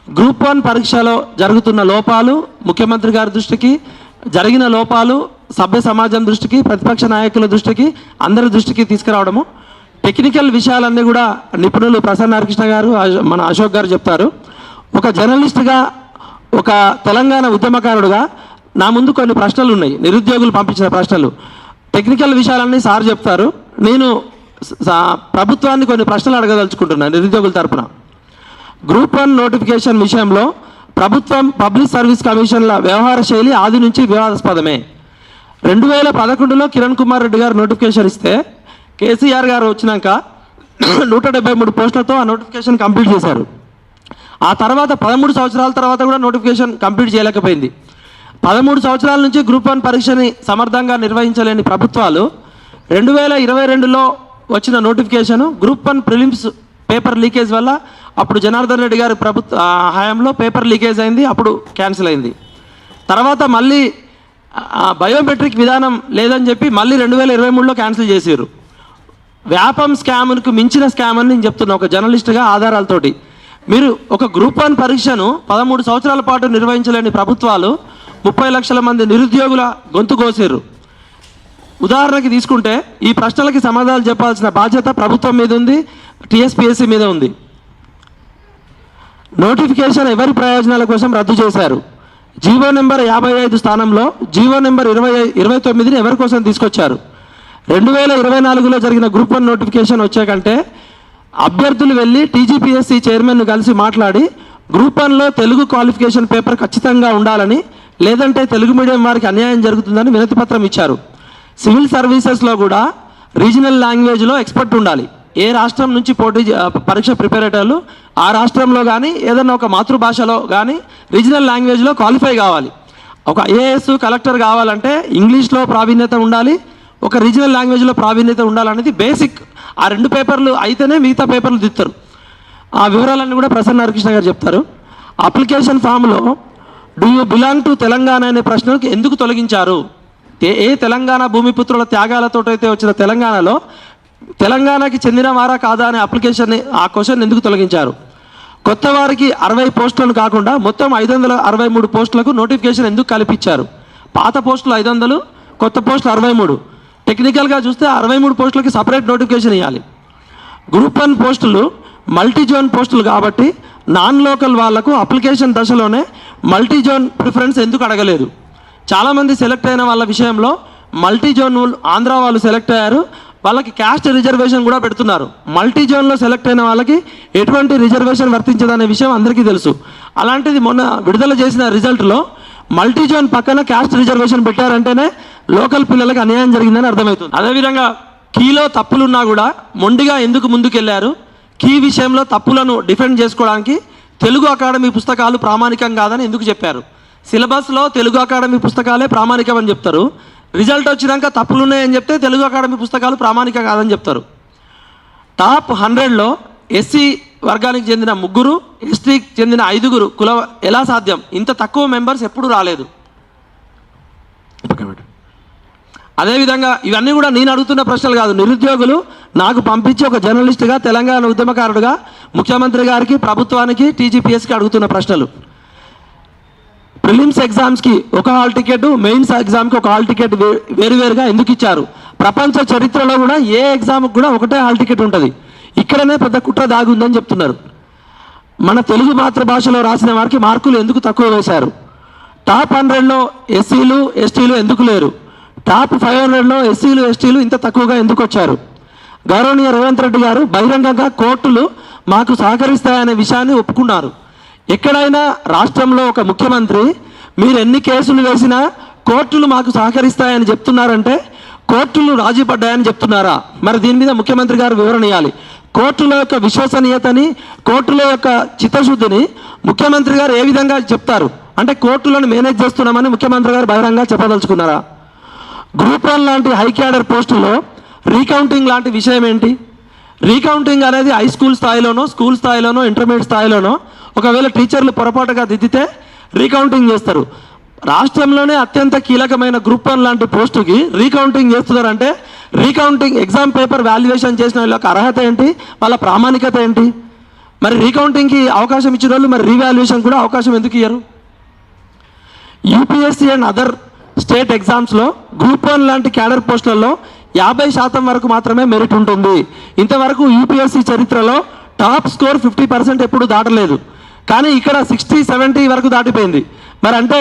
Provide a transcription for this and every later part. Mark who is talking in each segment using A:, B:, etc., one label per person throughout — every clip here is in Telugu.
A: గ్రూప్ 1 పరీక్షలో జరుగుతున్న లోపాలు ముఖ్యమంత్రి గారి దృష్టికి, జరిగిన లోపాలు సభ్య సమాజం దృష్టికి, ప్రతిపక్ష నాయకుల దృష్టికి, అందరి దృష్టికి తీసుకురావడము. టెక్నికల్ విషయాలన్నీ కూడా నిపుణులు ప్రసన్న హరికృష్ణ గారు, మన అశోక్ గారు చెప్తారు. ఒక జర్నలిస్ట్గా, ఒక తెలంగాణ ఉద్యమకారుడుగా నా ముందు కొన్ని ప్రశ్నలు ఉన్నాయి, నిరుద్యోగులు పంపించిన ప్రశ్నలు. టెక్నికల్ విషయాలన్నీ సార్ చెప్తారు. నేను ప్రభుత్వాన్ని కొన్ని ప్రశ్నలు అడగదలుచుకుంటున్నాను నిరుద్యోగుల తరపున. గ్రూప్ 1 నోటిఫికేషన్ విషయంలో ప్రభుత్వం పబ్లిక్ సర్వీస్ కమిషన్ల వ్యవహార శైలి ఆది నుంచి వివాదాస్పదమే. 2011లో కిరణ్ కుమార్ రెడ్డి గారు నోటిఫికేషన్ ఇస్తే కేసీఆర్ గారు వచ్చినాక 173 పోస్టులతో ఆ నోటిఫికేషన్ కంప్లీట్ చేశారు. ఆ తర్వాత 13 సంవత్సరాల తర్వాత కూడా నోటిఫికేషన్ కంప్లీట్ చేయలేకపోయింది. 13 సంవత్సరాల నుంచి గ్రూప్ 1 పరీక్షని సమర్థంగా నిర్వహించలేని ప్రభుత్వాలు 2022లో వచ్చిన notification group 1 prelims paper leakage వల్ల అప్పుడు జనార్దన్ రెడ్డి గారి ప్రభుత్వ హయాంలో పేపర్ లీకేజ్ అయింది, అప్పుడు క్యాన్సిల్ అయింది. తర్వాత మళ్ళీ బయోమెట్రిక్ విధానం లేదని చెప్పి మళ్ళీ 2023లో క్యాన్సిల్ చేశారు. వ్యాపం స్కామ్కు మించిన స్కామ్ అని నేను చెప్తున్నా ఒక జర్నలిస్ట్గా ఆధారాలతోటి. మీరు ఒక గ్రూప్ 1 పరీక్షను 13 సంవత్సరాల పాటు నిర్వహించలేని ప్రభుత్వాలు 30 లక్షల మంది నిరుద్యోగుల గొంతు కోసారు. ఉదాహరణకి తీసుకుంటే ఈ ప్రశ్నలకి సమాధానాలు చెప్పాల్సిన బాధ్యత ప్రభుత్వం మీద ఉంది, టీఎస్పీఎస్సీ మీద ఉంది. నోటిఫికేషన్ ఎవరి ప్రయోజనాల కోసం రద్దు చేశారు? జీవో నెంబర్ 55 స్థానంలో జీవో నెంబర్ 29ని ఎవరి కోసం తీసుకొచ్చారు? 2024లో జరిగిన గ్రూప్ 1 నోటిఫికేషన్ వచ్చే కంటే అభ్యర్థులు వెళ్ళి టీజీపీఎస్సీ చైర్మన్ను కలిసి మాట్లాడి గ్రూప్ 1లో తెలుగు క్వాలిఫికేషన్ పేపర్ ఖచ్చితంగా ఉండాలని, లేదంటే తెలుగు మీడియం వారికి అన్యాయం జరుగుతుందని వినతి పత్రం ఇచ్చారు. సివిల్ సర్వీసెస్లో కూడా రీజనల్ లాంగ్వేజ్లో ఎక్స్పర్ట్ ఉండాలి. ఏ రాష్ట్రం నుంచి పరీక్ష ప్రిపేర్ అయ్యేటోళ్ళు ఆ రాష్ట్రంలో కానీ ఏదన్నా ఒక మాతృభాషలో కానీ రీజనల్ లాంగ్వేజ్లో క్వాలిఫై కావాలి. ఒక ఐఏఎస్ కలెక్టర్ కావాలంటే ఇంగ్లీష్లో ప్రావీణ్యత ఉండాలి, ఒక రీజనల్ లాంగ్వేజ్లో ప్రావీణ్యత ఉండాలనేది బేసిక్. ఆ 2 పేపర్లు అయితేనే మిగతా పేపర్లు దిస్తారు. ఆ వివరాలన్నీ కూడా ప్రసన్న హరికృష్ణ గారు చెప్తారు. అప్లికేషన్ ఫామ్లో do you belong to Telangana అనే ప్రశ్నకు ఎందుకు తొలగించారు? ఏ తెలంగాణ భూమిపుత్రుల త్యాగాలతో అయితే వచ్చిన తెలంగాణలో తెలంగాణకి చెందిన వారా కాదా అనే అప్లికేషన్ని, ఆ క్వశ్చన్ ఎందుకు తొలగించారు? కొత్త వారికి 60 పోస్టులను కాకుండా మొత్తం 563 పోస్టులకు నోటిఫికేషన్ ఎందుకు కల్పించారు? పాత పోస్టులు 500, కొత్త పోస్టులు 63. టెక్నికల్గా చూస్తే 63 పోస్టులకి సపరేట్ నోటిఫికేషన్ ఇవ్వాలి. గ్రూప్ 1 పోస్టులు మల్టీ జోన్ పోస్టులు కాబట్టి నాన్ లోకల్ వాళ్లకు అప్లికేషన్ దశలోనే మల్టీ జోన్ ప్రిఫరెన్స్ ఎందుకు అడగలేదు? చాలామంది సెలెక్ట్ అయిన వాళ్ళ విషయంలో మల్టీ జోన్ ఆంధ్ర వాళ్ళు సెలెక్ట్ అయ్యారు, వాళ్ళకి క్యాస్ట్ రిజర్వేషన్ కూడా పెడుతున్నారు. మల్టీ జోన్లో సెలెక్ట్ అయిన వాళ్ళకి ఎటువంటి రిజర్వేషన్ వర్తించదనే విషయం అందరికీ తెలుసు. అలాంటిది మొన్న విడుదల చేసిన రిజల్ట్లో మల్టీ జోన్ పక్కన క్యాస్ట్ రిజర్వేషన్ పెట్టారంటేనే లోకల్ పిల్లలకి అన్యాయం జరిగిందని అర్థమవుతుంది. అదేవిధంగా కీలో తప్పులున్నా కూడా మొండిగా ఎందుకు ముందుకెళ్లారు? కీ విషయంలో తప్పులను డిఫెండ్ చేసుకోవడానికి తెలుగు అకాడమీ పుస్తకాలు ప్రామాణికం కాదని ఎందుకు చెప్పారు? సిలబస్లో తెలుగు అకాడమీ పుస్తకాలే ప్రామాణికం అని చెప్తారు, రిజల్ట్ వచ్చినాక తప్పులున్నాయని చెప్తే తెలుగు అకాడమీ పుస్తకాలు ప్రామాణికం కాదని చెప్తారు. టాప్ 100లో ఎస్సీ వర్గానికి చెందిన 3, ఎస్టీకి చెందిన 5 కుల ఎలా సాధ్యం? ఇంత తక్కువ మెంబర్స్ ఎప్పుడు రాలేదు. అదేవిధంగా ఇవన్నీ కూడా నేను అడుగుతున్న ప్రశ్నలు కాదు, నిరుద్యోగులు నాకు పంపించి ఒక జర్నలిస్ట్గా, తెలంగాణ ఉద్యమకారుడుగా ముఖ్యమంత్రి గారికి, ప్రభుత్వానికి, టీజీపీఎస్కి అడుగుతున్న ప్రశ్నలు. ప్రిలిమ్స్ ఎగ్జామ్స్కి ఒక హాల్ టికెట్, మెయిన్స్ ఎగ్జామ్కి ఒక హాల్ టికెట్ వేరువేరుగా ఎందుకు ఇచ్చారు? ప్రపంచ చరిత్రలో కూడా ఏ ఎగ్జామ్కి కూడా ఒకటే హాల్ టికెట్ ఉంటుంది. ఇక్కడనే పెద్ద కుట్ర దాగి ఉందని చెప్తున్నారు. మన తెలుగు మాతృభాషలో రాసిన వారికి మార్కులు ఎందుకు తక్కువ వేశారు? టాప్ 100లో ఎస్సీలు, ఎస్టీలు ఎందుకు లేరు? టాప్ 500లో ఎస్సీలు, ఎస్టీలు ఇంత తక్కువగా ఎందుకు వచ్చారు? గౌరవనీయ రేవంత్ రెడ్డి గారు బహిరంగంగా కోర్టులు మాకు సహకరిస్తాయనే విషయాన్ని ఒప్పుకున్నారు. ఎక్కడైనా రాష్ట్రంలో ఒక ముఖ్యమంత్రి మీరు ఎన్ని కేసులు వేసినా కోర్టులు మాకు సహకరిస్తాయని చెప్తున్నారంటే కోర్టులు రాజీ పడ్డాయని చెప్తున్నారా? మరి దీని మీద ముఖ్యమంత్రి గారు వివరణ ఇవ్వాలి. కోర్టుల యొక్క విశ్వసనీయతని, కోర్టుల యొక్క చిత్తశుద్ధిని ముఖ్యమంత్రి గారు ఏ విధంగా చెప్తారు? అంటే కోర్టులను మేనేజ్ చేస్తున్నామని ముఖ్యమంత్రి గారు బహిరంగంగా చెప్పదలుచుకున్నారా? గ్రూప్ 1 లాంటి హై క్యాడర్ పోస్టుల్లో రీకౌంటింగ్ లాంటి విషయం ఏంటి? రీకౌంటింగ్ అనేది హై స్కూల్ స్థాయిలోనో, స్కూల్ స్థాయిలోనో, ఇంటర్మీడియట్ స్థాయిలోనో ఒకవేళ టీచర్లు పొరపాటుగా దిద్దితే రీకౌంటింగ్ చేస్తారు. రాష్ట్రంలోనే అత్యంత కీలకమైన గ్రూప్ 1 లాంటి పోస్టుకి రీకౌంటింగ్ చేస్తున్నారంటే రీకౌంటింగ్ ఎగ్జామ్ పేపర్ వాల్యుయేషన్ చేసిన వాళ్ళకి అర్హత ఏంటి? వాళ్ళ ప్రామాణికత ఏంటి? మరి రీకౌంటింగ్కి అవకాశం ఇచ్చిన వాళ్ళు మరి రీవాల్యుయేషన్ కూడా అవకాశం ఎందుకు ఇయ్యరు? యూపీఎస్సీ అండ్ అదర్ స్టేట్ ఎగ్జామ్స్లో గ్రూప్ 1 లాంటి క్యాడర్ పోస్టులలో 50% వరకు మాత్రమే మెరిట్ ఉంటుంది. ఇంతవరకు యూపీఎస్సీ చరిత్రలో టాప్ స్కోర్ 50% ఎప్పుడు దాటలేదు. కానీ ఇక్కడ 60-70 వరకు దాటిపోయింది. మరి అంటే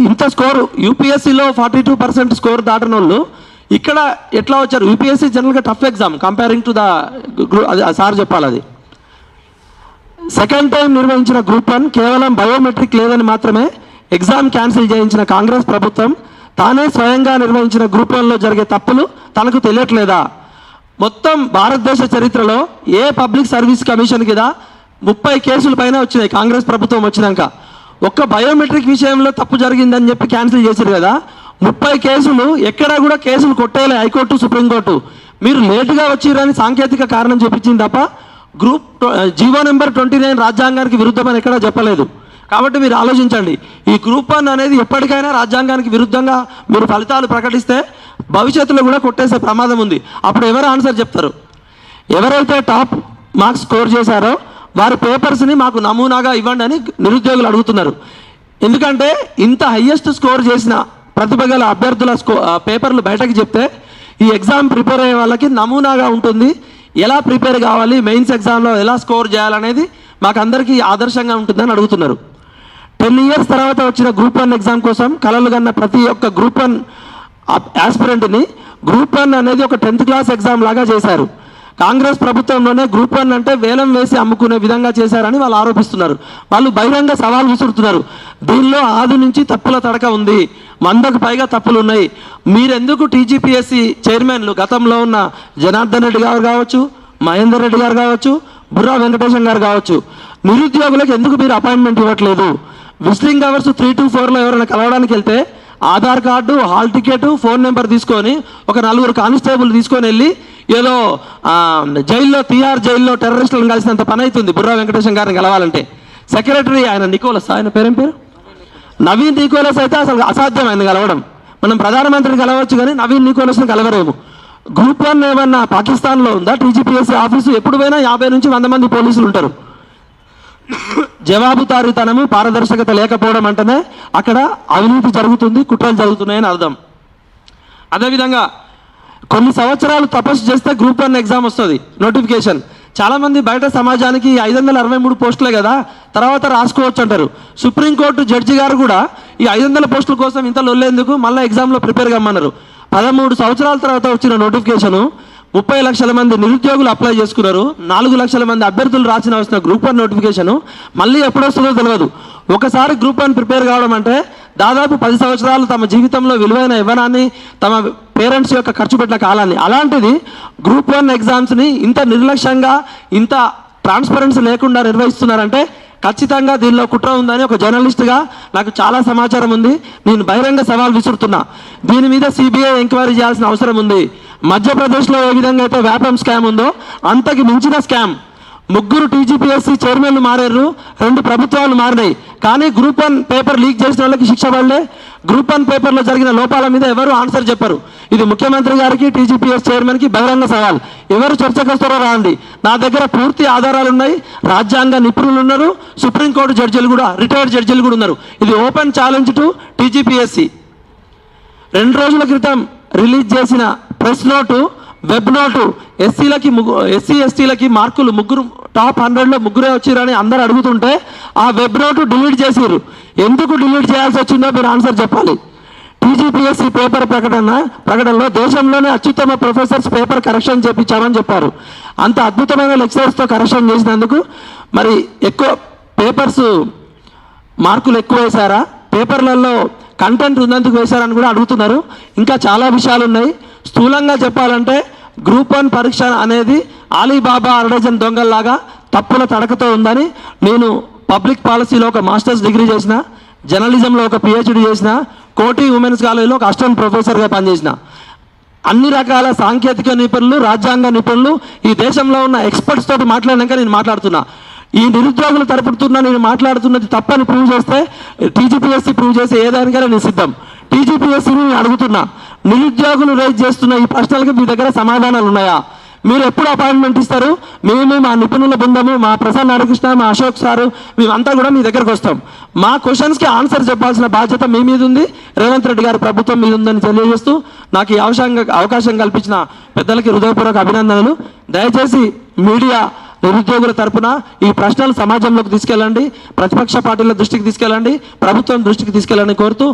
A: ఇంత స్కోరు యూపీఎస్సీలో 42% స్కోర్ దాటిన వాళ్ళు ఇక్కడ ఎట్లా వచ్చారు? యూపీఎస్సీ జనరల్గా tough exam comparing to the sir చెప్పాలి. అది సెకండ్ టైం నిర్వహించిన గ్రూప్ 1 కేవలం బయోమెట్రిక్ లేదని మాత్రమే ఎగ్జామ్ క్యాన్సిల్ చేయించిన కాంగ్రెస్ ప్రభుత్వం తానే స్వయంగా నిర్వహించిన గ్రూప్ 1లో జరిగే తప్పులు తనకు తెలియట్లేదా? మొత్తం భారతదేశ చరిత్రలో ఏ పబ్లిక్ సర్వీస్ కమిషన్ కింద 30 కేసుల పైన వచ్చినాయి కాంగ్రెస్ ప్రభుత్వం వచ్చినాక. ఒక్క బయోమెట్రిక్ విషయంలో తప్పు జరిగిందని చెప్పి క్యాన్సిల్ చేశారు కదా. 30 కేసులు ఎక్కడా కూడా కేసులు కొట్టేయాలి హైకోర్టు, సుప్రీంకోర్టు. మీరు లేటుగా వచ్చిరని సాంకేతిక కారణం చూపించింది తప్ప జీవో నెంబర్ 29 రాజ్యాంగానికి విరుద్ధమని ఎక్కడా చెప్పలేదు. కాబట్టి మీరు ఆలోచించండి. ఈ గ్రూప్ 1 అనేది ఎప్పటికైనా రాజ్యాంగానికి విరుద్ధంగా మీరు ఫలితాలు ప్రకటిస్తే భవిష్యత్తులో కూడా కొట్టేసే ప్రమాదం ఉంది. అప్పుడు ఎవరు ఆన్సర్ చెప్తారు? ఎవరైతే టాప్ మార్క్స్ స్కోర్ చేశారో వారి పేపర్స్ని మాకు నమూనాగా ఇవ్వండి అని నిరుద్యోగులు అడుగుతున్నారు. ఎందుకంటే ఇంత హయ్యెస్ట్ స్కోర్ చేసిన ప్రతిభ గల అభ్యర్థుల పేపర్లు బయటకు చెప్తే ఈ ఎగ్జామ్ ప్రిపేర్ అయ్యే వాళ్ళకి నమూనాగా ఉంటుంది. ఎలా ప్రిపేర్ కావాలి, మెయిన్స్ ఎగ్జామ్లో ఎలా స్కోర్ చేయాలనేది మాకు అందరికీ ఆదర్శంగా ఉంటుందని అడుగుతున్నారు. 10 years తర్వాత వచ్చిన గ్రూప్ 1 ఎగ్జామ్ కోసం కలలు కన్న ప్రతి ఒక్క గ్రూప్ 1 ఆస్పిరెంట్ని గ్రూప్ 1 అనేది ఒక 10th క్లాస్ ఎగ్జామ్ లాగా చేశారు. కాంగ్రెస్ ప్రభుత్వంలోనే గ్రూప్ 1 అంటే వేలం వేసి అమ్ముకునే విధంగా చేశారని వాళ్ళు ఆరోపిస్తున్నారు. వాళ్ళు బహిరంగ సవాల్ విసురుతున్నారు. దీనిలో ఆది నుంచి తప్పుల తడక ఉంది, 100కు పైగా తప్పులు ఉన్నాయి. మీరెందుకు టీజీపీఎస్సీ చైర్మన్లు గతంలో ఉన్న జనార్దన్ రెడ్డి గారు కావచ్చు, మహేందర్ రెడ్డి గారు కావచ్చు, బుర్రా వెంకటేశం గారు కావచ్చు, నిరుద్యోగులకు ఎందుకు మీరు అపాయింట్మెంట్ ఇవ్వట్లేదు? విజిటింగ్ అవర్స్ 3 to 4లో ఎవరైనా కలవడానికి వెళ్తే Aadhaar card, hall ticket, phone number తీసుకొని ఒక 4 కానిస్టేబుల్ తీసుకొని వెళ్ళి ఏదో జైల్లో తిహార్ జైల్లో టెర్రరిస్టులను కలిసినంత పని అవుతుంది బుర్రా వెంకటేశం గారిని కలవాలంటే. సెక్రటరీ ఆయన నికోలస్, ఆయన పేరేం పేరు నవీన్ నికోలస్ అయితే అసలు అసాధ్యం ఆయన కలవడం. మనం ప్రధానమంత్రిని కలవచ్చు కానీ నవీన్ నికోలస్ని కలవరేము. గ్రూప్ 1 ఏమన్నా పాకిస్తాన్లో ఉందా? టీజీపీఎస్సీ ఆఫీసు ఎప్పుడు పోయినా 50 నుంచి 100 మంది పోలీసులు ఉంటారు. జవాబుదారీతనము, పారదర్శకత లేకపోవడం అంటేనే అక్కడ అవినీతి జరుగుతుంది, కుట్రలు జరుగుతున్నాయని అర్థం. అదేవిధంగా కొన్ని సంవత్సరాలు తపస్సు చేస్తే గ్రూప్ 1 ఎగ్జామ్ వస్తుంది నోటిఫికేషన్. చాలామంది బయట సమాజానికి 563 పోస్టులే కదా తర్వాత రాసుకోవచ్చు అంటారు. సుప్రీంకోర్టు జడ్జి గారు కూడా ఈ 500 పోస్టుల కోసం ఇంత లొల్లేందుకు మళ్ళీ ఎగ్జామ్లో ప్రిపేర్ కమ్మన్నారు. 13 సంవత్సరాల తర్వాత వచ్చిన నోటిఫికేషను 30 లక్షల మంది నిరుద్యోగులు అప్లై చేసుకున్నారు. 4 లక్షల మంది అభ్యర్థులు రాసిన వచ్చిన గ్రూప్ 1 నోటిఫికేషను మళ్ళీ ఎప్పుడు వస్తుందో తెలియదు. ఒకసారి గ్రూప్ 1 ప్రిపేర్ కావడం అంటే దాదాపు 10 సంవత్సరాలు తమ జీవితంలో విలువైన యవ్వనాన్ని, తమ పేరెంట్స్ యొక్క ఖర్చు పెట్టిన కాలాన్ని, అలాంటిది గ్రూప్ 1 ఎగ్జామ్స్ని ఇంత నిర్లక్ష్యంగా, ఇంత ట్రాన్స్పరెన్సీ లేకుండా నిర్వహిస్తున్నారంటే ఖచ్చితంగా దీనిలో కుట్ర ఉందని ఒక జర్నలిస్ట్గా నాకు చాలా సమాచారం ఉంది. నేను బహిరంగ సవాల్ విసురుతున్నా. దీని మీద సిబిఐ ఎంక్వైరీ చేయాల్సిన అవసరం ఉంది. మధ్యప్రదేశ్లో ఏ విధంగా అయితే వ్యాపం స్కామ్ ఉందో అంతకి మించిన స్కామ్. 3 టీజీపీఎస్సీ చైర్మన్లు మారారు, 2 ప్రభుత్వాలు మారినాయి. కానీ గ్రూప్ 1 పేపర్ లీక్ చేసిన వాళ్ళకి శిక్ష పడలే. గ్రూప్ 1 పేపర్లో జరిగిన లోపాల మీద ఎవరు ఆన్సర్ చెప్పరు. ఇది ముఖ్యమంత్రి గారికి, టీజీపీఎస్ చైర్మన్కి బహిరంగ సవాల్. ఎవరు చర్చకు వస్తారో రాండి. నా దగ్గర పూర్తి ఆధారాలు ఉన్నాయి. రాజ్యాంగ నిపుణులు ఉన్నారు, సుప్రీంకోర్టు జడ్జిలు కూడా, రిటైర్డ్ జడ్జిలు కూడా ఉన్నారు. ఇది ఓపెన్ ఛాలెంజ్ టు టీజీపీఎస్సీ. 2 రోజుల క్రితం రిలీజ్ చేసిన press note, web note SC ఎస్టీలకి మార్కులు 3 టాప్ 100లో 3 వచ్చిరని అందరు అడుగుతుంటే ఆ వెబ్ నోటు డిలీట్ చేసిర్రు. ఎందుకు డిలీట్ చేయాల్సి వచ్చిందో మీరు ఆన్సర్ చెప్పాలి. టీజీపీఎస్సీ పేపర్ ప్రకటనలో దేశంలోనే అత్యుత్తమ ప్రొఫెసర్స్ పేపర్ కరెక్షన్ చేయించామని చెప్పారు. అంత అద్భుతమైన లెక్చరర్స్తో కరెక్షన్ చేసినందుకు మరి ఎక్కువ పేపర్స్ మార్కులు ఎక్కువ వేశారా, పేపర్లలో కంటెంట్ ఉన్నందుకు వేశారని కూడా అడుగుతున్నారు. ఇంకా చాలా విషయాలు ఉన్నాయి. స్థూలంగా చెప్పాలంటే గ్రూప్ 1 పరీక్ష అనేది ఆలీబాబా అరడజన్ దొంగల్లాగా తప్పుల తడకతో ఉందని, నేను పబ్లిక్ పాలసీలో ఒక మాస్టర్స్ డిగ్రీ చేసిన, జర్నలిజంలో ఒక పిహెచ్డి చేసిన, కోటి ఉమెన్స్ కాలేజీలో ఒక అసిస్టెంట్ ప్రొఫెసర్గా పనిచేసిన, అన్ని రకాల సాంకేతిక నిపుణులు, రాజ్యాంగ నిపుణులు, ఈ దేశంలో ఉన్న ఎక్స్పర్ట్స్ తోటి మాట్లాడినాక నేను మాట్లాడుతున్నా. ఈ నిరుద్యోగులు తరపుతున్నా నేను మాట్లాడుతున్నది తప్పని ప్రూవ్ చేస్తే టీజీపీఎస్సీ ప్రూవ్ చేసి ఏదానికైనా నేను సిద్ధం. టీజీపీఎస్సీని నేను అడుగుతున్నా, నిరుద్యోగులు రైజ్ చేస్తున్న ఈ ప్రశ్నలకు మీ దగ్గర సమాధానాలు ఉన్నాయా? మీరు ఎప్పుడు అపాయింట్మెంట్ ఇస్తారు? మేము మా నిపుణుల బృందము, మా ప్రసాద్ నారాయణకృష్ణ, మా అశోక్ సారు, మేమంతా కూడా మీ దగ్గరకు వస్తాం. మా క్వశ్చన్స్కి ఆన్సర్ చెప్పాల్సిన బాధ్యత మీ మీద ఉంది, రేవంత్ రెడ్డి గారి ప్రభుత్వం మీద ఉందని తెలియజేస్తూ నాకు ఈ అవకాశం కల్పించిన పెద్దలకి హృదయపూర్వక అభినందనలు. దయచేసి మీడియా నిరుద్యోగుల తరపున ఈ ప్రశ్నలు సమాజంలోకి తీసుకెళ్ళండి, ప్రతిపక్ష పార్టీల దృష్టికి తీసుకెళ్ళండి, ప్రభుత్వం దృష్టికి తీసుకెళ్ళండి కోరుతూ